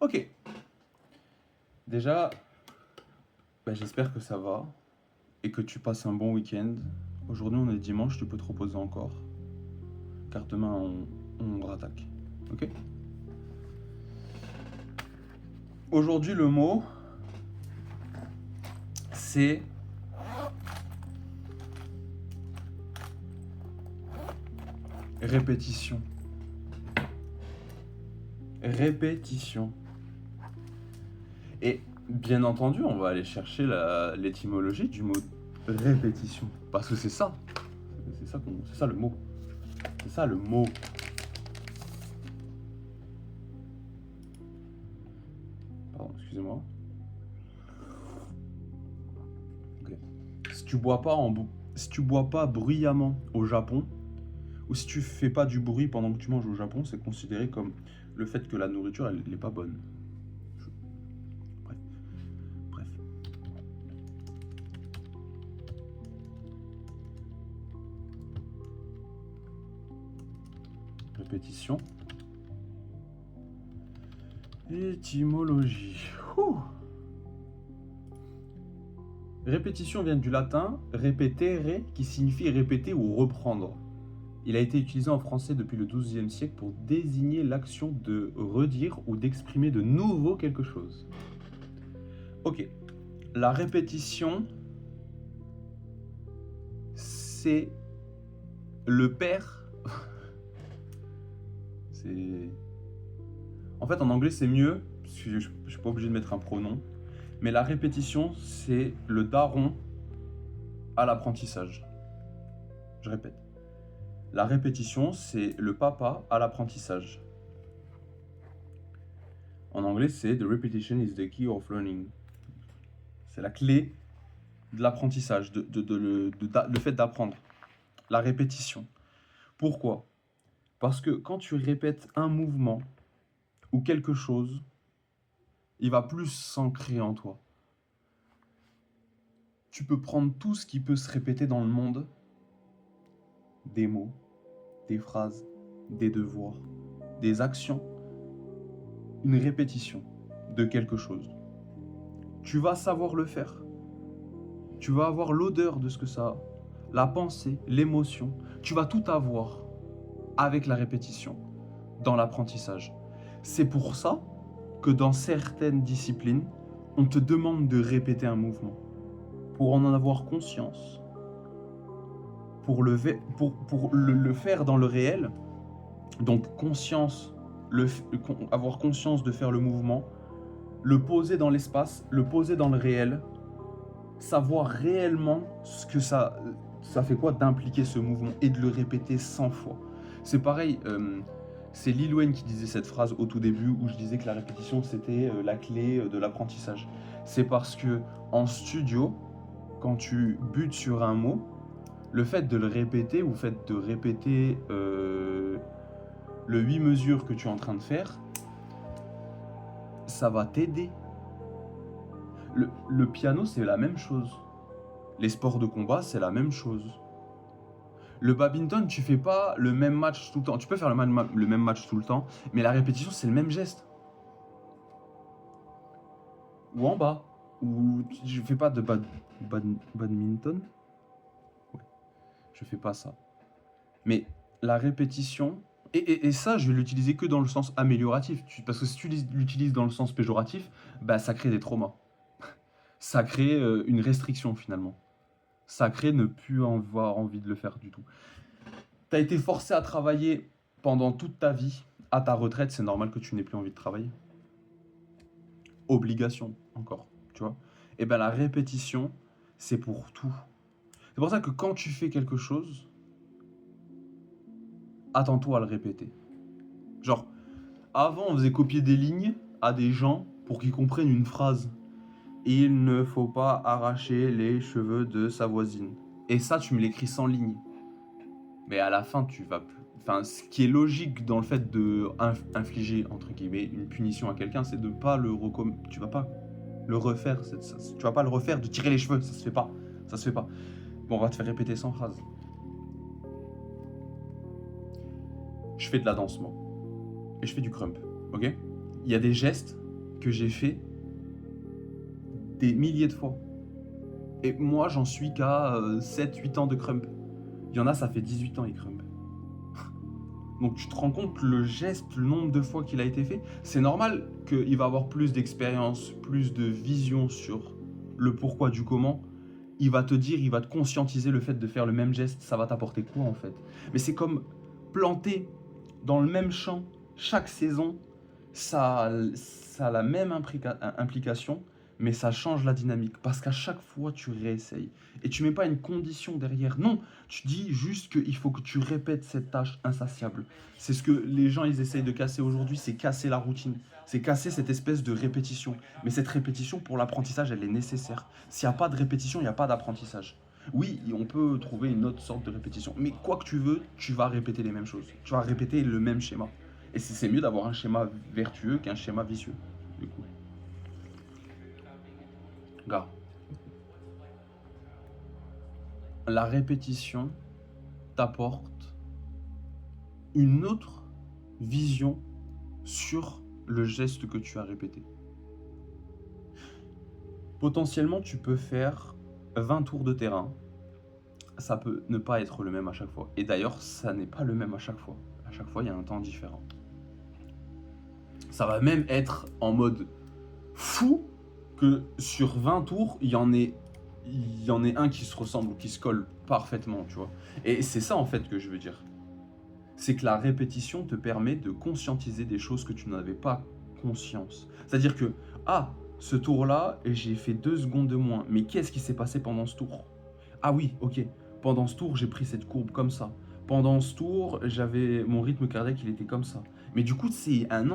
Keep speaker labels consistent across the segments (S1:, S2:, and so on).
S1: Ok. Déjà, j'espère que ça va et que tu passes un bon week-end. Aujourd'hui, on est dimanche, tu peux te reposer encore. Car demain, on rattaque. Ok? Aujourd'hui, le mot, c'est répétition. Répétition. Et bien entendu, on va aller chercher l'étymologie du mot répétition. Parce que c'est ça. C'est ça le mot. C'est ça le mot. Pardon, excusez-moi. Ok. Si tu bois pas bruyamment au Japon, ou si tu fais pas du bruit pendant que tu manges au Japon, c'est considéré comme le fait que la nourriture, elle n'est pas bonne. Bref. Répétition. Étymologie. Ouh. Répétition vient du latin repetere, qui signifie répéter ou reprendre. Il a été utilisé en français depuis le XIIe siècle pour désigner l'action de redire ou d'exprimer de nouveau quelque chose. Ok, la répétition, c'est le père. En fait, en anglais, c'est mieux, parce que je ne suis pas obligé de mettre un pronom. Mais la répétition, c'est le daron à l'apprentissage. Je répète. La répétition, c'est le papa à l'apprentissage. En anglais, c'est The repetition is the key of learning. C'est la clé de l'apprentissage, le fait d'apprendre. La répétition. Pourquoi ? Parce que quand tu répètes un mouvement ou quelque chose, il va plus s'ancrer en toi. Tu peux prendre tout ce qui peut se répéter dans le monde, des mots, des phrases, des devoirs, des actions, une répétition de quelque chose. Tu vas savoir le faire. Tu vas avoir l'odeur de ce que ça a, la pensée, l'émotion. Tu vas tout avoir avec la répétition dans l'apprentissage. C'est pour ça que dans certaines disciplines, on te demande de répéter un mouvement pour en avoir conscience, pour le faire dans le réel. Donc conscience, avoir conscience de faire le mouvement, le poser dans l'espace, le poser dans le réel, savoir réellement ce que ça fait quoi d'impliquer ce mouvement et de le répéter 100 fois. C'est pareil, c'est Lil Wayne qui disait cette phrase au tout début où je disais que la répétition c'était la clé de l'apprentissage. C'est parce que en studio, quand tu butes sur un mot, le fait de le répéter ou le fait de répéter le 8 mesures que tu es en train de faire, ça va t'aider. Le piano, c'est la même chose. Les sports de combat, c'est la même chose. Le badminton, tu fais pas le même match tout le temps. Tu peux faire le même match tout le temps, mais la répétition, c'est le même geste. Ou en bas. Ou je fais pas de badminton. Ouais, je fais pas ça. Mais la répétition, et ça, je vais l'utiliser que dans le sens amélioratif. Parce que si tu l'utilises dans le sens péjoratif, ça crée des traumas. Ça crée une restriction finalement. Ça crée ne plus avoir envie de le faire du tout. Tu as été forcé à travailler pendant toute ta vie. À ta retraite, c'est normal que tu n'aies plus envie de travailler. Obligation, encore, tu vois. Et la répétition, c'est pour tout. C'est pour ça que quand tu fais quelque chose, attends-toi à le répéter. Genre, avant, on faisait copier des lignes à des gens pour qu'ils comprennent une phrase. Il ne faut pas arracher les cheveux de sa voisine. Et ça, tu me l'écris sans ligne. Mais à la fin, tu vas plus. Enfin, ce qui est logique dans le fait de infliger entre guillemets une punition à quelqu'un, c'est de pas tu vas pas le refaire. Tu vas pas le refaire de tirer les cheveux. Ça se fait pas. Ça se fait pas. Bon, on va te faire répéter 100 phrases. Je fais de la danse moi. Et je fais du crump. Ok ? Il y a des gestes que j'ai fait des milliers de fois. Et moi, j'en suis qu'à 7-8 ans de crump. Il y en a, ça fait 18 ans, ils crump. Donc tu te rends compte le geste, le nombre de fois qu'il a été fait. C'est normal qu'il va avoir plus d'expérience, plus de vision sur le pourquoi du comment. Il va te dire, il va te conscientiser le fait de faire le même geste, ça va t'apporter quoi en fait. Mais c'est comme planter dans le même champ chaque saison, ça a la même implication, mais ça change la dynamique. Parce qu'à chaque fois, tu réessayes. Et tu mets pas une condition derrière. Non, tu dis juste qu'il faut que tu répètes cette tâche insatiable. C'est ce que les gens, ils essayent de casser aujourd'hui, c'est casser la routine. C'est casser cette espèce de répétition. Mais cette répétition, pour l'apprentissage, elle est nécessaire. S'il n'y a pas de répétition, il n'y a pas d'apprentissage. Oui, on peut trouver une autre sorte de répétition. Mais quoi que tu veux, tu vas répéter les mêmes choses. Tu vas répéter le même schéma. Et c'est mieux d'avoir un schéma vertueux qu'un schéma vicieux, du coup. Gars, la répétition t'apporte une autre vision sur le geste que tu as répété. Potentiellement, tu peux faire 20 tours de terrain. Ça peut ne pas être le même à chaque fois. Et d'ailleurs, ça n'est pas le même à chaque fois. À chaque fois, il y a un temps différent. Ça va même être en mode fou que sur 20 tours, il y en ait un qui se ressemble ou qui se colle parfaitement, tu vois. Et c'est ça en fait que je veux dire. C'est que la répétition te permet de conscientiser des choses que tu n'avais pas conscience. C'est-à-dire que, ah, ce tour-là, j'ai fait 2 secondes de moins. Mais qu'est-ce qui s'est passé pendant ce tour? Ah oui, ok. Pendant ce tour, j'ai pris cette courbe comme ça. Pendant ce tour, mon rythme cardiaque, il était comme ça. Mais du coup, c'est un un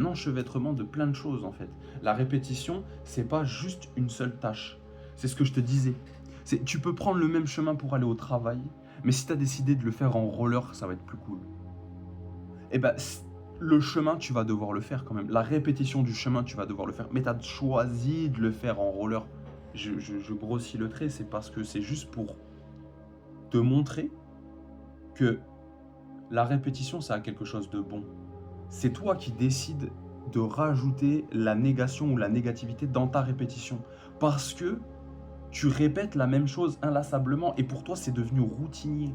S1: enchevêtrement de plein de choses en fait. La répétition, c'est pas juste une seule tâche. C'est ce que je te disais. Tu peux prendre le même chemin pour aller au travail, mais si tu as décidé de le faire en roller, ça va être plus cool. Et ben, le chemin, tu vas devoir le faire quand même. La répétition du chemin, tu vas devoir le faire. Mais tu as choisi de le faire en roller. Je grossis le trait, c'est parce que c'est juste pour te montrer que la répétition, ça a quelque chose de bon. C'est toi qui décides de rajouter la négation ou la négativité dans ta répétition. Parce que tu répètes la même chose inlassablement et pour toi, c'est devenu routinier.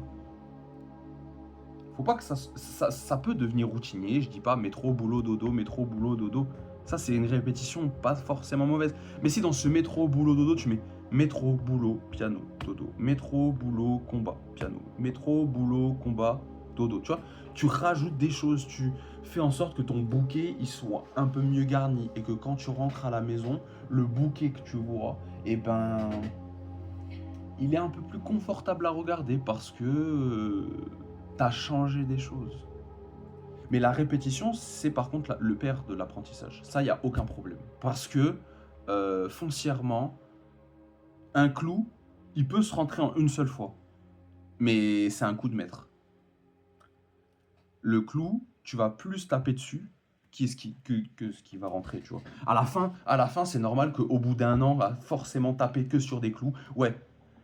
S1: Faut pas que ça peut devenir routinier. Je dis pas métro, boulot, dodo, métro, boulot, dodo. Ça, c'est une répétition pas forcément mauvaise. Mais si dans ce métro, boulot, dodo, tu mets métro, boulot, piano, dodo. Métro, boulot, combat, piano. Métro, boulot, combat, dodo. Tu vois, tu rajoutes des choses, tu fais en sorte que ton bouquet il soit un peu mieux garni et que quand tu rentres à la maison, le bouquet que tu vois, eh ben, il est un peu plus confortable à regarder parce que tu as changé des choses. Mais la répétition, c'est par contre le père de l'apprentissage. Ça, il n'y a aucun problème. Parce que foncièrement, un clou, il peut se rentrer en une seule fois. Mais c'est un coup de maître. Le clou, tu vas plus taper dessus que ce qui va rentrer, tu vois. À la fin, c'est normal qu'au bout d'un an, on va forcément taper que sur des clous. Ouais,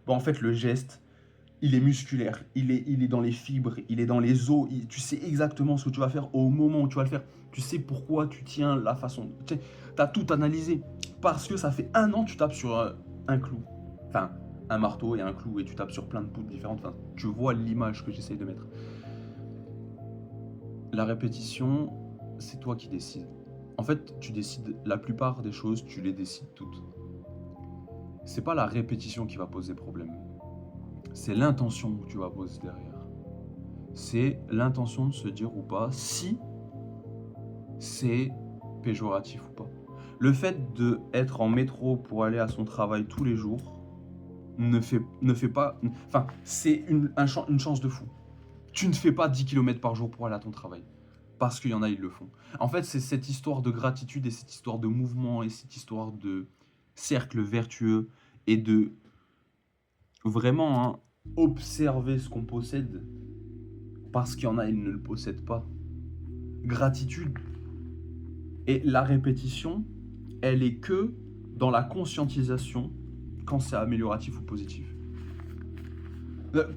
S1: bon, en fait, le geste, il est musculaire, il est dans les fibres, il est dans les os, tu sais exactement ce que tu vas faire au moment où tu vas le faire. Tu sais pourquoi tu tiens la façon. Tu as tout analysé. Parce que ça fait 1 an que tu tapes sur un clou. Enfin, un marteau et un clou et tu tapes sur plein de poutres différentes. Enfin, tu vois l'image que j'essaye de mettre. La répétition, c'est toi qui décides. En fait, tu décides la plupart des choses, tu les décides toutes. C'est pas la répétition qui va poser problème. C'est l'intention que tu vas poser derrière. C'est l'intention de se dire ou pas si c'est péjoratif ou pas. Le fait d'être en métro pour aller à son travail tous les jours ne fait pas... Enfin, c'est une chance de fou. Tu ne fais pas 10 km par jour pour aller à ton travail. Parce qu'il y en a, ils le font. En fait, c'est cette histoire de gratitude et cette histoire de mouvement et cette histoire de cercle vertueux et de vraiment observer ce qu'on possède parce qu'il y en a, ils ne le possèdent pas. Gratitude. Et la répétition, elle est que dans la conscientisation quand c'est amélioratif ou positif.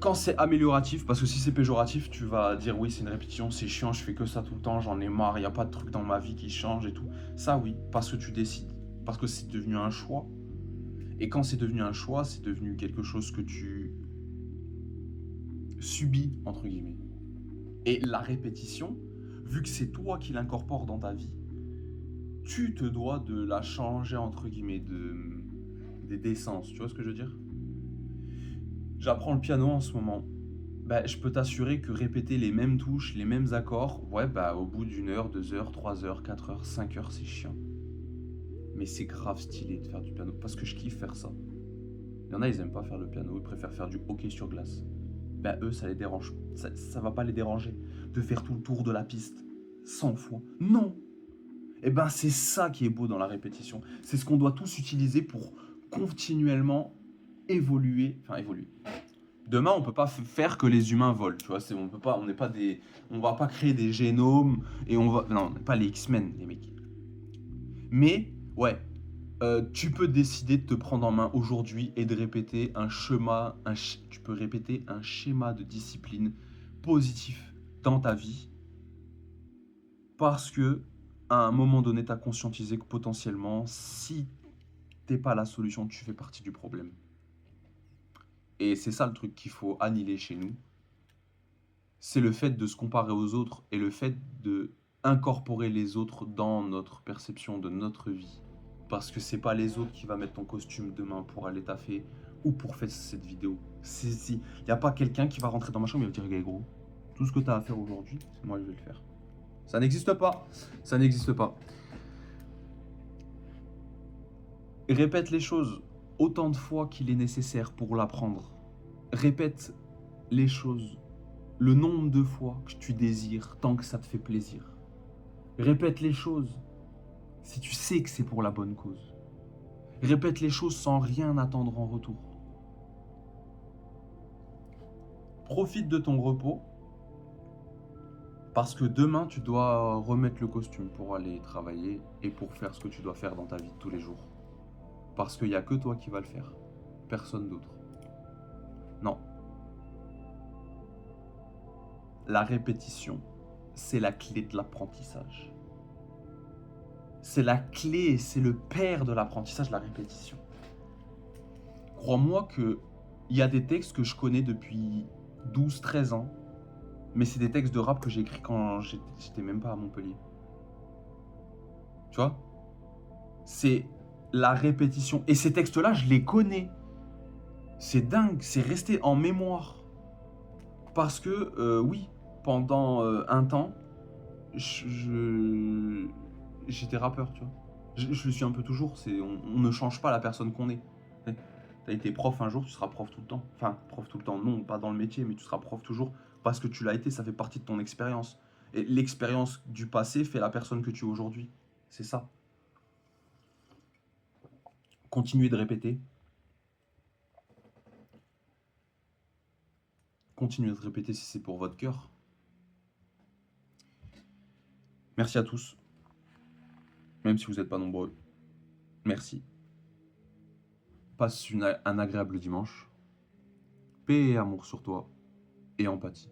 S1: Quand c'est amélioratif, parce que si c'est péjoratif, tu vas dire oui, c'est une répétition, c'est chiant, je fais que ça tout le temps, j'en ai marre, il n'y a pas de truc dans ma vie qui change et tout. Ça oui, parce que tu décides, parce que c'est devenu un choix. Et quand c'est devenu un choix, c'est devenu quelque chose que tu subis, entre guillemets. Et la répétition, vu que c'est toi qui l'incorpores dans ta vie, tu te dois de la changer, entre guillemets, d'essence. Tu vois ce que je veux dire? J'apprends le piano en ce moment. Bah, je peux t'assurer que répéter les mêmes touches, les mêmes accords, ouais, bah, au bout d'une heure, 2 heures, 3 heures, 4 heures, 5 heures, c'est chiant. Mais c'est grave stylé de faire du piano, parce que je kiffe faire ça. Il y en a, ils aiment pas faire le piano, ils préfèrent faire du hockey sur glace. Bah, eux, ça les dérange. Ça va pas les déranger de faire tout le tour de la piste 100 fois. Non! Et ben, c'est ça qui est beau dans la répétition. C'est ce qu'on doit tous utiliser pour continuellement évoluer. Enfin, évoluer. Demain, on peut pas faire que les humains volent, tu vois. On peut pas, on n'est pas des, on va pas créer des génomes et on va, non, on n'est pas les X-Men, les mecs. Mais ouais, tu peux décider de te prendre en main aujourd'hui et de répéter un schéma, tu peux répéter un schéma de discipline positif dans ta vie parce que à un moment donné, tu as conscientisé que potentiellement, si t'es pas la solution, tu fais partie du problème. Et c'est ça le truc qu'il faut annihiler chez nous. C'est le fait de se comparer aux autres et le fait de incorporer les autres dans notre perception de notre vie. Parce que c'est pas les autres qui va mettre ton costume demain pour aller taffer ou pour faire cette vidéo. Il n'y a pas quelqu'un qui va rentrer dans ma chambre et va dire, gars gros, tout ce que tu as à faire aujourd'hui, c'est moi je vais le faire. Ça n'existe pas. Ça n'existe pas. Répète les choses autant de fois qu'il est nécessaire pour l'apprendre. Répète les choses le nombre de fois que tu désires tant que ça te fait plaisir. Répète les choses si tu sais que c'est pour la bonne cause. Répète les choses sans rien attendre en retour. Profite de ton repos parce que demain tu dois remettre le costume pour aller travailler et pour faire ce que tu dois faire dans ta vie de tous les jours. Parce qu'il n'y a que toi qui vas le faire, personne d'autre. Non. La répétition, c'est la clé de l'apprentissage. C'est la clé, c'est le père de l'apprentissage, la répétition. Crois-moi qu'il y a des textes que je connais depuis 12-13 ans, mais c'est des textes de rap que j'ai écrits quand j'étais même pas à Montpellier. Tu vois? C'est la répétition. Et ces textes-là, je les connais. C'est dingue, c'est resté en mémoire. Parce que, oui, pendant un temps, j'étais rappeur, tu vois. Je le suis un peu toujours, on ne change pas la personne qu'on est. T'as été prof un jour, tu seras prof tout le temps. Enfin, prof tout le temps, non, pas dans le métier, mais tu seras prof toujours parce que tu l'as été, ça fait partie de ton expérience. Et l'expérience du passé fait la personne que tu es aujourd'hui. C'est ça. Continuez de répéter. Continuez de répéter si c'est pour votre cœur. Merci à tous. Même si vous n'êtes pas nombreux. Merci. Passe un agréable dimanche. Paix et amour sur toi. Et empathie.